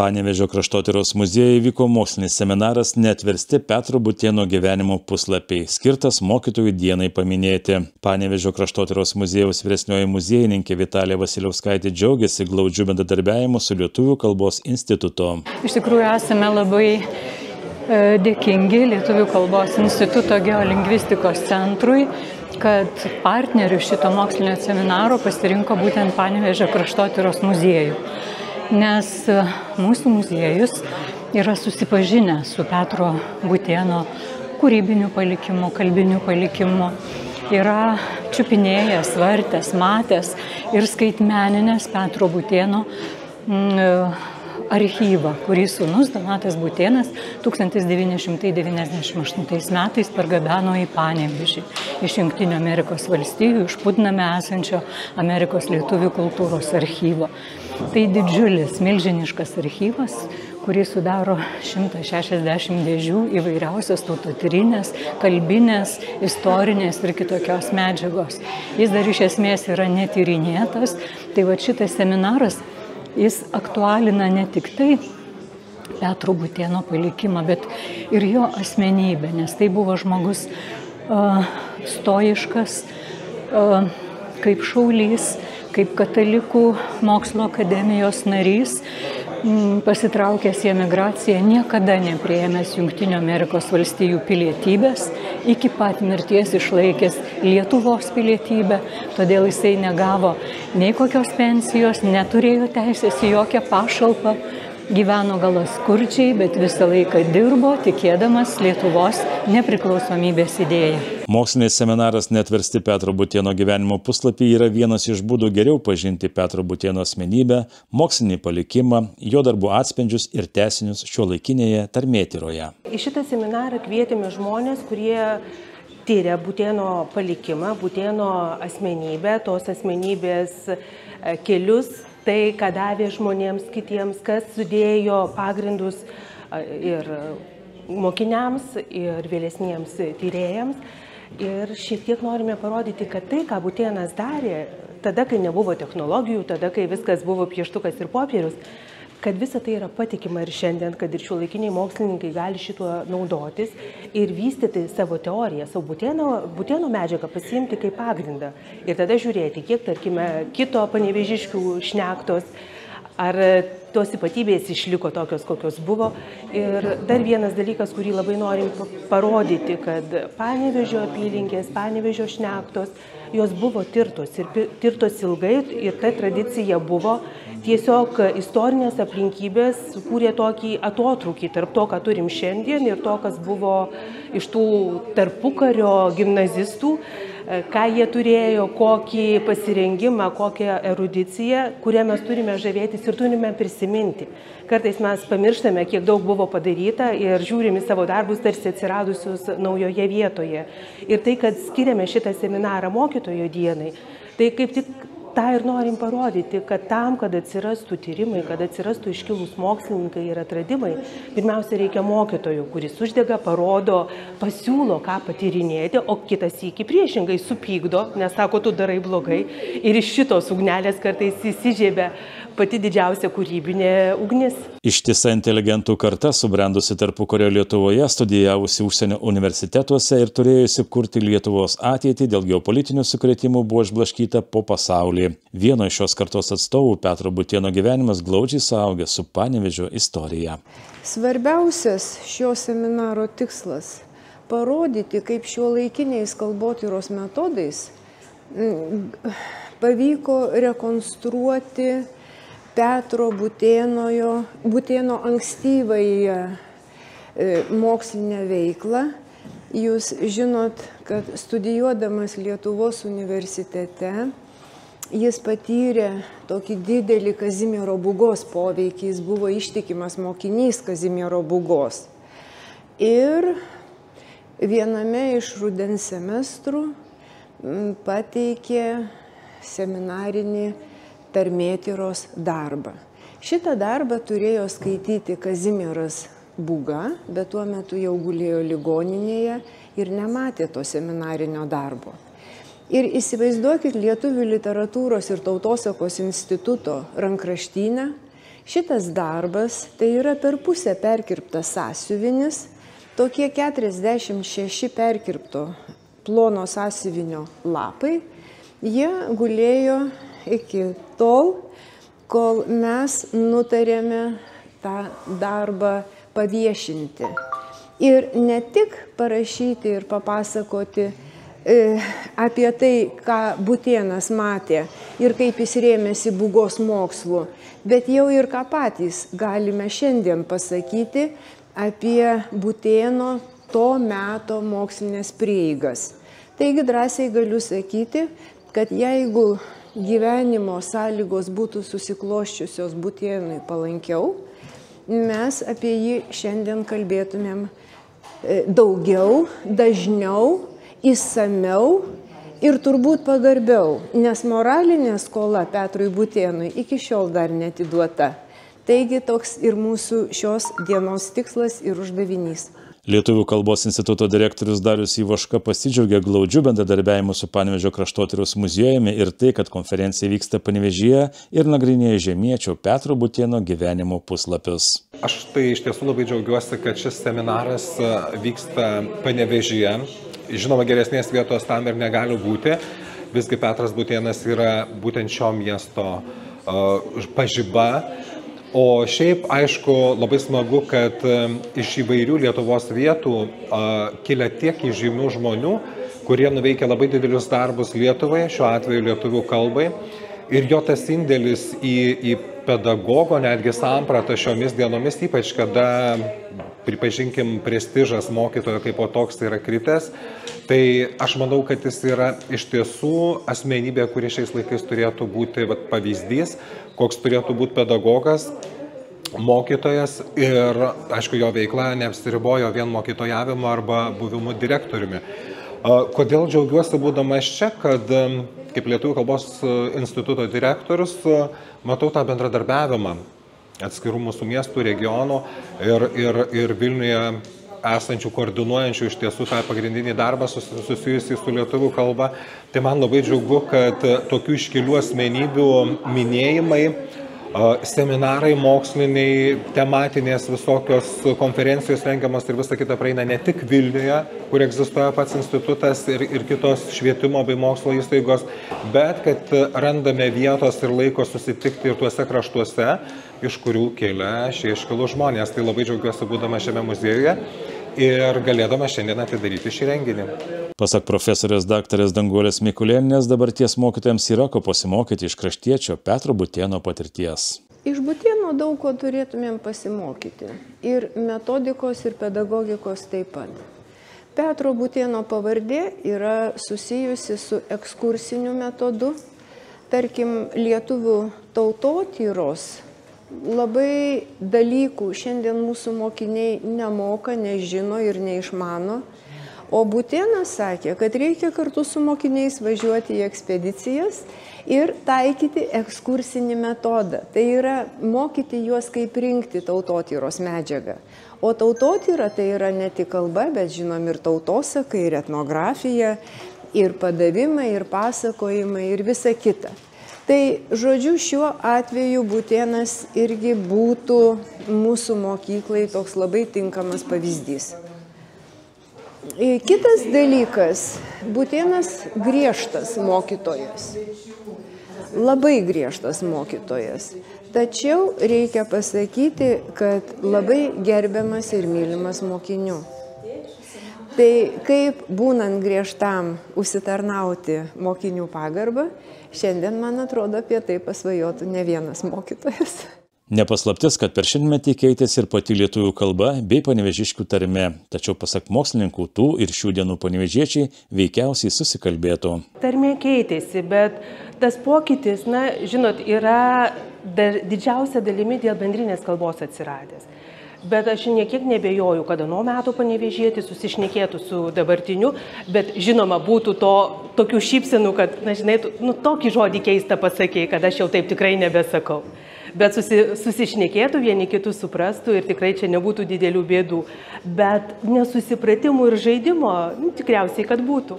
Panevėžio kraštotyros muziejuje vyko mokslinis seminaras Neatversti Petro Butėno gyvenimo puslapiai, skirtas mokytojų dienai paminėti. Panevėžio kraštotyros muziejaus vyresnioji muziejininkė Vitalija Vasiliauskaitė džiaugiasi glaudžiu bendradarbiavimu su Lietuvių kalbos institutu. Iš tikrųjų esame labai dėkingi Lietuvių kalbos instituto geolingvistikos centrui, kad partneriu šito mokslinio seminaro pasirinko būtent Panevėžio kraštotyros muziejų. Nes mūsų muziejus yra susipažinęs su Petro Butėno kūrybiniu palikimu, kalbiniu palikimu, yra čiupinėjęs, vartęs, matęs ir skaitmeninęs Petro Butėno archyvą, kurį sūnus Donatas Butėnas 1998 metais pargabeno į Panevėžį iš Jungtinių Amerikos valstijų, iš Putname esančio Amerikos lietuvių kultūros archyvo. Tai didžiulis, milžiniškas archyvas, kurį sudaro 160 dėžių įvairiausios tautotyrinės, kalbinės, istorinės ir kitokios medžiagos. Jis dar iš esmės yra netyrinėtas, tai va šitas seminaras jis aktualina ne tik tai Petro Butėno palikimą, bet ir jo asmenybę, nes tai buvo žmogus stoiškas, kaip šaulys, kaip katalikų mokslo akademijos narys, pasitraukęs į emigraciją, niekada nepriėmęs Jungtinių Amerikos valstijų pilietybės, iki pat mirties išlaikęs Lietuvos pilietybę, todėl jisai negavo nei kokios pensijos, neturėjo teisės į jokią pašalpą, gyveno gal skurdžiai, bet visą laiką dirbo, tikėdamas Lietuvos nepriklausomybės idėją. Mokslinis seminaras Neatversti Petro Butėno gyvenimo puslapiai yra vienas iš būdų geriau pažinti Petro Butėno asmenybę, mokslinį palikimą, jo darbų atspindžius ir tęsinius šiuolaikinėje tarmėtyroje. Į šitą seminarą kvietėme žmonės, kurie tyria Butėno palikimą, Butėno asmenybę, tos asmenybės kelius, tai, ką davė žmonėms kitiems, kas sudėjo pagrindus ir mokiniams, ir vėlesniems tyrėjams. Ir šiek tiek norime parodyti, kad tai, ką Butėnas darė, tada, kai nebuvo technologijų, tada, kai viskas buvo pieštukas ir popierius, kad visa tai yra patikima ir šiandien, kad ir šiuolaikiniai mokslininkai gali šituo naudotis ir vystyti savo teoriją, savo Butėno medžiagą pasiimti kaip pagrindą. Ir tada žiūrėti, kiek, tarkime, kito panevėžiškių šnektos, ar tos ypatybės išliko tokios, kokios buvo. Ir dar vienas dalykas, kurį labai norim parodyti, kad Panevėžio apylinkės, Panevėžio šnektos, jos buvo tirtos ir tirtos ilgai ir ta tradicija buvo. Tiesiog istorinės aplinkybės sukūrė tokį atotrūkį tarp to, ką turim šiandien ir to, kas buvo iš tų tarpukario gimnazistų, ką jie turėjo, kokį pasirengimą, kokią erudiciją, kurią mes turime žavėtis ir turime prisiminti. Kartais mes pamirštame, kiek daug buvo padaryta ir žiūrime savo darbus tarsi atsiradusius naujoje vietoje. Ir tai, kad skiriame šitą seminarą mokytojo dienai, tai kaip tik tą ir norim parodyti, kad tam, kad atsirastų tyrimai, kad atsirastų iškilūs mokslininkai ir atradimai, pirmiausia reikia mokytojų, kuris uždega, parodo, pasiūlo, ką patyrinėti, o kitas sykį priešingai supykdo, nes sako, tu darai blogai. Ir iš šitos ugnelės kartais įsižiebia pati didžiausia kūrybinė ugnis. Ištisa inteligentų karta, subrendusi tarpukario Lietuvoje, studijavusi užsienio universitetuose ir turėjusi kurti Lietuvos ateitį, dėl geopolitinių sukrėtimų buvo išblaškyta po pasaulį. Vieno iš šios kartos atstovų Petro Butėno gyvenimas glaudžiai suaugęs su Panevėžio istorija. Svarbiausias šio seminaro tikslas – parodyti, kaip šiuolaikiniais kalbotyros metodais pavyko rekonstruoti Petro Butėno ankstyvąją mokslinę veiklą. Jūs žinot, kad studijuodamas Lietuvos universitete, jis patyrė tokį didelį Kazimiero Būgos poveikį, jis buvo ištikimas mokinys Kazimiero Būgos. Ir viename iš rudens semestrų pateikė seminarinį tarmėtyros darbą. Šitą darbą turėjo skaityti Kazimieras Būga, bet tuo metu jau gulėjo ligoninėje ir nematė to seminarinio darbo. Ir įsivaizduokit Lietuvių literatūros ir tautosakos instituto rankraštynę Šitas darbas tai yra per pusę perkirptas sąsiuvinis, tokie 46 perkirpto plono sąsiuvinio lapai, jie gulėjo iki tol, kol mes nutarėme tą darbą paviešinti. Ir ne tik parašyti ir papasakoti apie tai, ką Butėnas matė ir kaip jis rėmėsi Būgos mokslu, bet jau ir ką patys galime šiandien pasakyti apie Butėno to meto mokslinės prieigas. Taigi drąsiai galiu sakyti, kad jeigu gyvenimo sąlygos būtų susikloščiusios Butėnui palankiau, mes apie jį šiandien kalbėtumėm daugiau, dažniau, išsamiau ir turbūt pagarbiau, nes moralinė skola Petrui Butėnui iki šiol dar neatiduota. Taigi toks ir mūsų šios dienos tikslas ir uždavinys. Lietuvių kalbos instituto direktorius Darius Ivoška pasidžiaugė glaudžiu bendradarbiavimu su Panevėžio kraštotyros muziejumi ir tai, kad konferencija vyksta Panevėžyje ir nagrinėja žemiečio Petro Butėno gyvenimo puslapius. Aš tai iš tiesų labai džiaugiuosi, kad šis seminaras vyksta Panevėžyje. Žinoma, geresnės vietos tam ir negali būti. Visgi Petras Butėnas yra būtent šio miesto pažiba. O šiaip, aišku, labai smagu, kad iš įvairių Lietuvos vietų kilia tiek įžymių žmonių, kurie nuveikia labai didelius darbus Lietuvai, šiuo atveju lietuvių kalbai. Ir jo tas indėlis į pedagogo netgi sampratą šiomis dienomis, ypač kada, pripažinkim, prestižas mokytojo kaip po toks yra kritęs, tai aš manau, kad jis yra iš tiesų asmenybė, kuri šiais laikais turėtų būti pavyzdys, koks turėtų būti pedagogas, mokytojas ir, aišku, jo veikla neapsiribojo vien mokytojavimu arba buvimu direktoriumi. Kodėl džiaugiuosi būdamas čia, kad kaip Lietuvių kalbos instituto direktorius matau tą bendradarbiavimą atskirų mūsų miestų, regionų ir Vilniuje esančių koordinuojančių iš tiesų tą pagrindinį darbą susijusį su lietuvių kalba. Tai man labai džiugu, kad tokių iškilių asmenybių minėjimai, seminarai moksliniai, tematinės visokios konferencijos rengiamas ir visa kita praeina ne tik Vilniuje, kur egzistuoja pats institutas ir kitos švietimo bei mokslo įstaigos, bet kad randame vietos ir laiko susitikti ir tuose kraštuose, iš kurių kelia šie iškilūs žmonės. Tai labai džiaugiuosi būdama šiame muziejuje ir galėdama šiandien atidaryti šį renginį. Pasak profesorės daktarės Danguolės Mikulėnienės, dabarties mokytojams yra ko pasimokyti iš kraštiečio Petro Butėno patirties. Iš Butėno daug ko turėtumėm pasimokyti. Ir metodikos, ir pedagogikos taip pat. Petro Butėno pavardė yra susijusi su ekskursiniu metodu. Tarkim, lietuvių tautotyros labai dalykų šiandien mūsų mokiniai nemoka, nežino ir neišmano. O Butėnas sakė, kad reikia kartu su mokiniais važiuoti į ekspedicijas ir taikyti ekskursinį metodą. Tai yra mokyti juos, kaip rinkti tautotyros medžiagą. O tautotyra tai yra ne tik kalba, bet žinom ir tautosaka, ir etnografija, ir padavimai, ir pasakojimai, ir visa kita. Tai, žodžiu, šiuo atveju Butėnas irgi būtų mūsų mokyklai toks labai tinkamas pavyzdys. Kitas dalykas, Butėnas griežtas mokytojas, labai griežtas mokytojas, tačiau reikia pasakyti, kad labai gerbiamas ir mylimas mokinių. Tai kaip būnant griežtam užsitarnauti mokinių pagarbą, šiandien, man atrodo, apie tai pasvajotų ne vienas mokytojas. Nepaslaptis, kad per šimtmetį keitėsi ir pati lietuvių kalba bei panevėžiškių tarmė. Tačiau pasak mokslininkų, tų ir šių dienų panevėžiečiai veikiausiai susikalbėtų. Tarmė keitėsi, bet tas pokytis, žinot, yra didžiausia dalimi dėl bendrinės kalbos atsiradęs. Bet aš niekiek nebejoju, kad ano metų panevėžietis susišnekėtų su dabartiniu, bet žinoma būtų tokių šypsenų, kad, žinai, tokį žodį keistą pasakėjai, kad aš jau taip tikrai nebesakau. Bet susišnekėtų, vieni kitus suprastų ir tikrai čia nebūtų didelių bėdų. Bet nesusipratimų ir žaidimo tikriausiai, kad būtų.